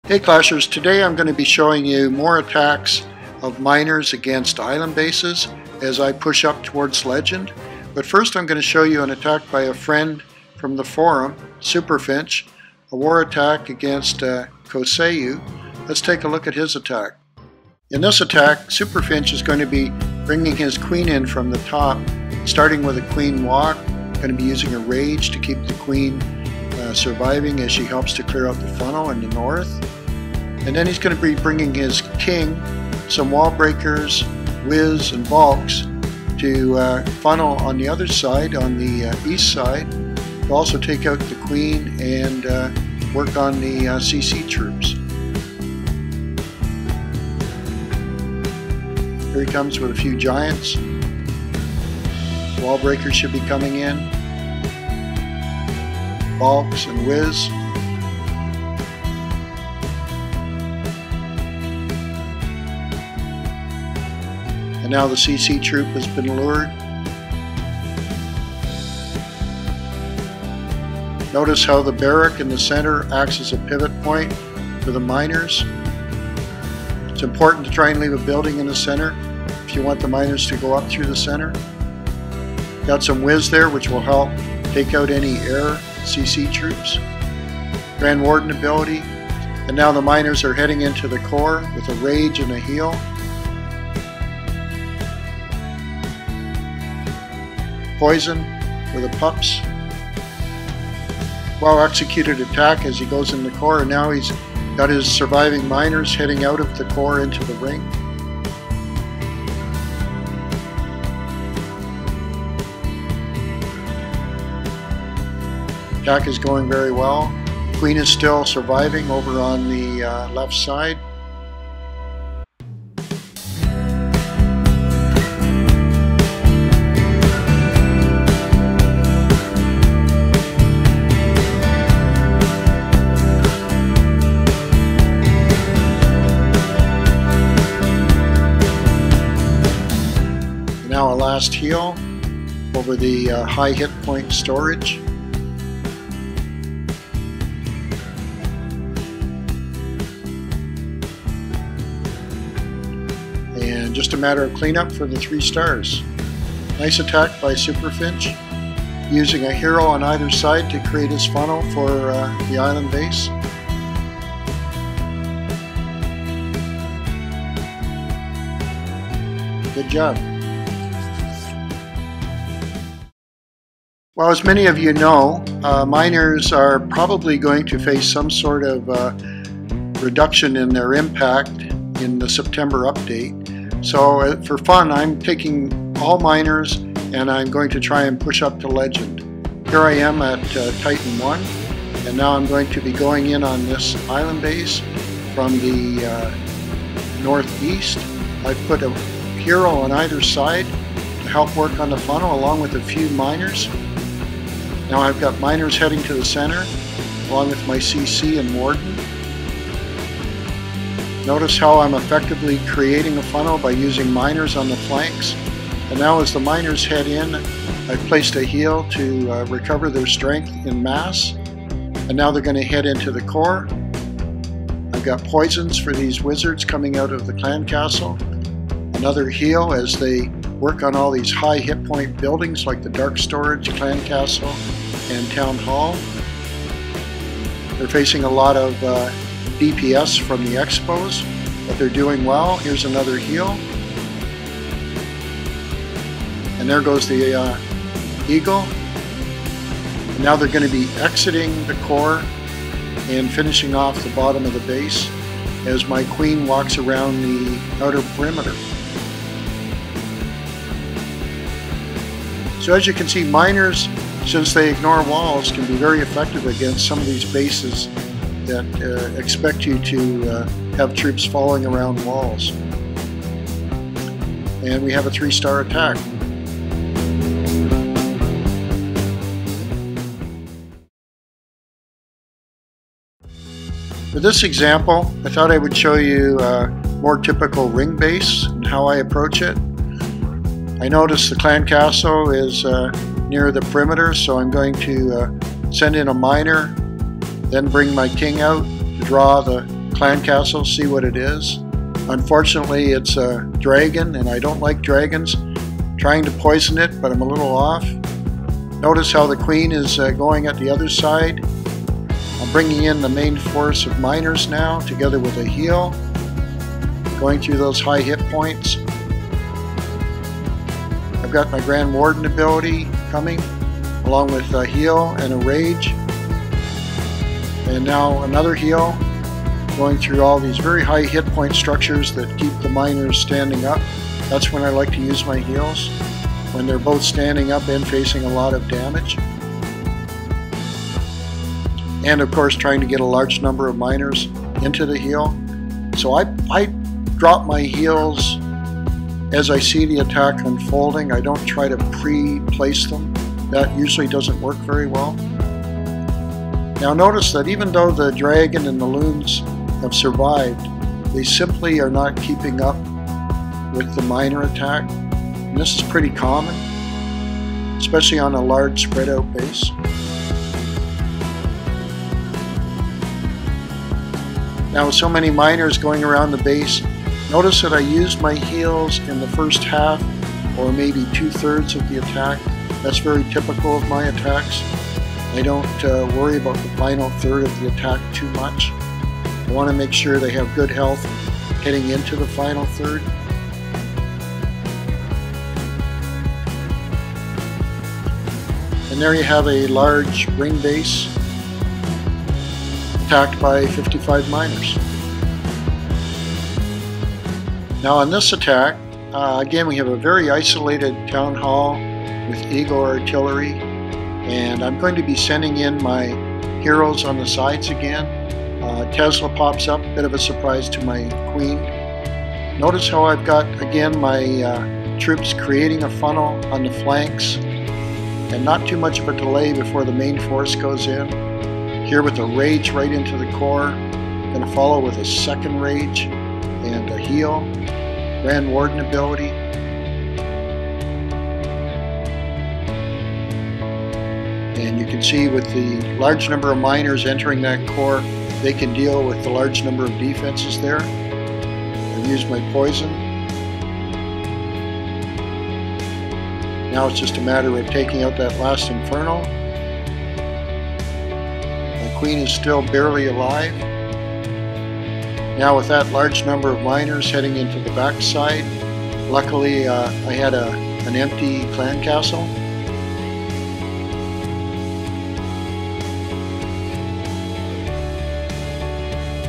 Hey Clashers, today I'm going to be showing you more attacks of miners against island bases as I push up towards Legend. But first I'm going to show you an attack by a friend from the forum, Superfinch, a war attack against Koseyu. Let's take a look at his attack. In this attack, Superfinch is going to be bringing his queen in from the top, starting with a queen walk, going to be using a rage to keep the queen surviving as she helps to clear out the funnel in the north. And then he's going to be bringing his king, some wall breakers, whiz, and bulks to funnel on the other side, on the east side, to also take out the queen and work on the CC troops. Here he comes with a few giants. Wall breakers should be coming in. Bulks and whiz. And now the CC troop has been lured. Notice how the barrack in the center acts as a pivot point for the miners. It's important to try and leave a building in the center if you want the miners to go up through the center. Got some whiz there which will help take out any air CC troops. Grand Warden ability. And now the miners are heading into the core with a rage and a heal. Poison for the pups. Well executed attack as he goes in the core, and now he's got his surviving miners heading out of the core into the ring. Attack is going very well. Queen is still surviving over on the left side. Now a last heal over the high hit point storage. And just a matter of cleanup for the 3 stars. Nice attack by Superfinch, using a hero on either side to create his funnel for the island base. Good job. Well, as many of you know, miners are probably going to face some sort of reduction in their impact in the September update. So for fun, I'm taking all miners and I'm going to try and push up to Legend. Here I am at Titan 1, and now I'm going to be going in on this island base from the northeast. I've put a hero on either side to help work on the funnel along with a few miners. Now I've got miners heading to the center along with my CC and Warden. Notice how I'm effectively creating a funnel by using miners on the flanks. And now as the miners head in, I've placed a heal to recover their strength in mass. And now they're going to head into the core. I've got poisons for these wizards coming out of the clan castle. Another heal as they work on all these high hit point buildings like the dark storage, clan castle, and town hall. They're facing a lot of DPS from the expos, but they're doing well. Here's another heal. And there goes the eagle. And now they're going to be exiting the core and finishing off the bottom of the base as my queen walks around the outer perimeter. So as you can see, miners, since they ignore walls, can be very effective against some of these bases that expect you to have troops following around walls. And we have a 3-star attack. For this example, I thought I would show you a more typical ring base and how I approach it. I notice the clan castle is near the perimeter, so I'm going to send in a miner, then bring my king out to draw the clan castle, see what it is. Unfortunately, it's a dragon, and I don't like dragons. Trying to poison it, but I'm a little off. Notice how the queen is going at the other side. I'm bringing in the main force of miners now, together with a heal, going through those high hit points. I've got my Grand Warden ability coming, along with a heal and a rage. And now another heal, going through all these very high hit point structures that keep the miners standing up. That's when I like to use my heals, when they're both standing up and facing a lot of damage. And of course trying to get a large number of miners into the heal. So I drop my heals as I see the attack unfolding. I don't try to pre-place them. That usually doesn't work very well. Now notice that even though the dragon and the loons have survived, they simply are not keeping up with the miner attack. And this is pretty common, especially on a large spread out base. Now with so many miners going around the base, notice that I used my heals in the first half or maybe 2/3 of the attack. That's very typical of my attacks. I don't worry about the final third of the attack too much. I want to make sure they have good health heading into the final third. And there you have a large ring base attacked by 55 miners. Now on this attack, again we have a very isolated town hall with Eagle artillery, and I'm going to be sending in my heroes on the sides again. Tesla pops up, bit of a surprise to my queen. Notice how I've got again my troops creating a funnel on the flanks, and not too much of a delay before the main force goes in. Here with a rage right into the core, going to follow with a second rage and a heal, Grand Warden ability. And you can see with the large number of miners entering that core, they can deal with the large number of defenses there. I've used my poison. Now it's just a matter of taking out that last Inferno. My queen is still barely alive. Now with that large number of miners heading into the backside, luckily I had an empty clan castle.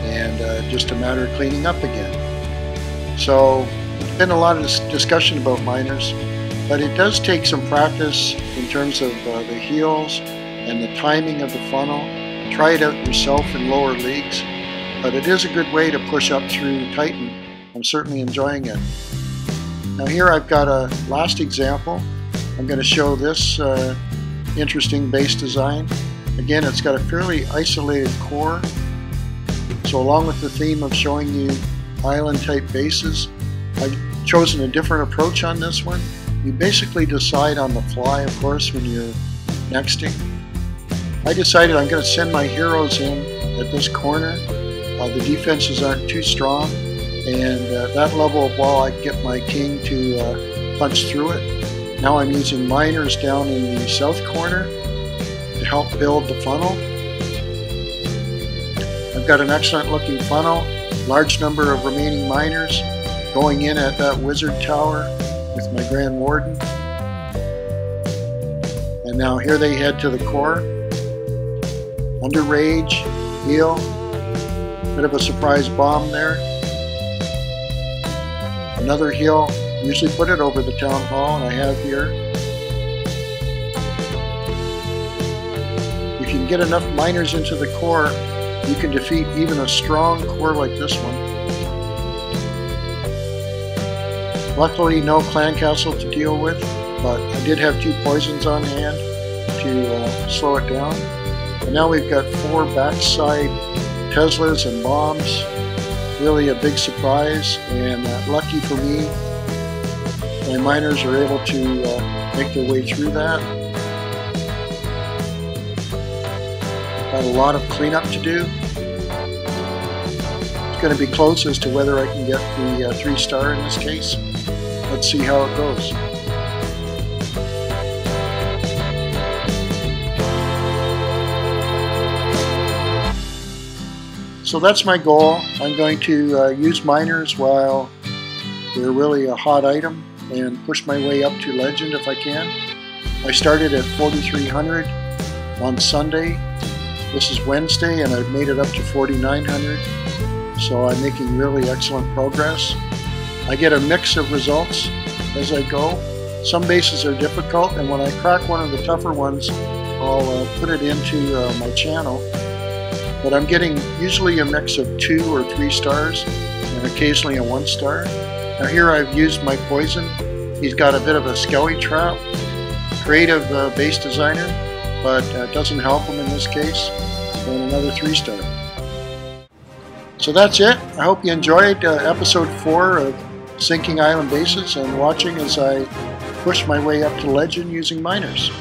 And just a matter of cleaning up again. So there's been a lot of discussion about miners, but it does take some practice in terms of the heals and the timing of the funnel. Try it out yourself in lower leagues, but it is a good way to push up through Titan. I'm certainly enjoying it. Now here I've got a last example. I'm going to show this interesting base design. Again, it's got a fairly isolated core. So along with the theme of showing you island type bases, I've chosen a different approach on this one. You basically decide on the fly, of course, when you're nexting. I decided I'm going to send my heroes in at this corner. The defenses aren't too strong, and that level of wall I can get my king to punch through it. Now I'm using miners down in the south corner to help build the funnel. I've got an excellent looking funnel, large number of remaining miners going in at that wizard tower with my Grand Warden. And now here they head to the core. Under rage, heal, bit of a surprise bomb there. Another heal, usually put it over the town hall, and I have here. If you can get enough miners into the core, you can defeat even a strong core like this one. Luckily, no clan castle to deal with, but I did have 2 poisons on hand to slow it down. And now we've got 4 backside Teslas and bombs. Really a big surprise, and lucky for me, my miners are able to make their way through that. Got a lot of cleanup to do. going to be close as to whether I can get the 3-star in this case. Let's see how it goes. So that's my goal. I'm going to use miners while they're really a hot item and push my way up to legend if I can. I started at 4,300 on Sunday. This is Wednesday and I've made it up to 4,900. So I'm making really excellent progress. I get a mix of results as I go. Some bases are difficult, and when I crack one of the tougher ones, I'll put it into my channel. But I'm getting usually a mix of 2 or 3 stars and occasionally a 1-star. Now here I've used my poison. He's got a bit of a skelly trap. Creative base designer, but it doesn't help him in this case. And another 3-star. So that's it. I hope you enjoyed episode 4 of Sinking Island Bases and watching as I push my way up to legend using miners.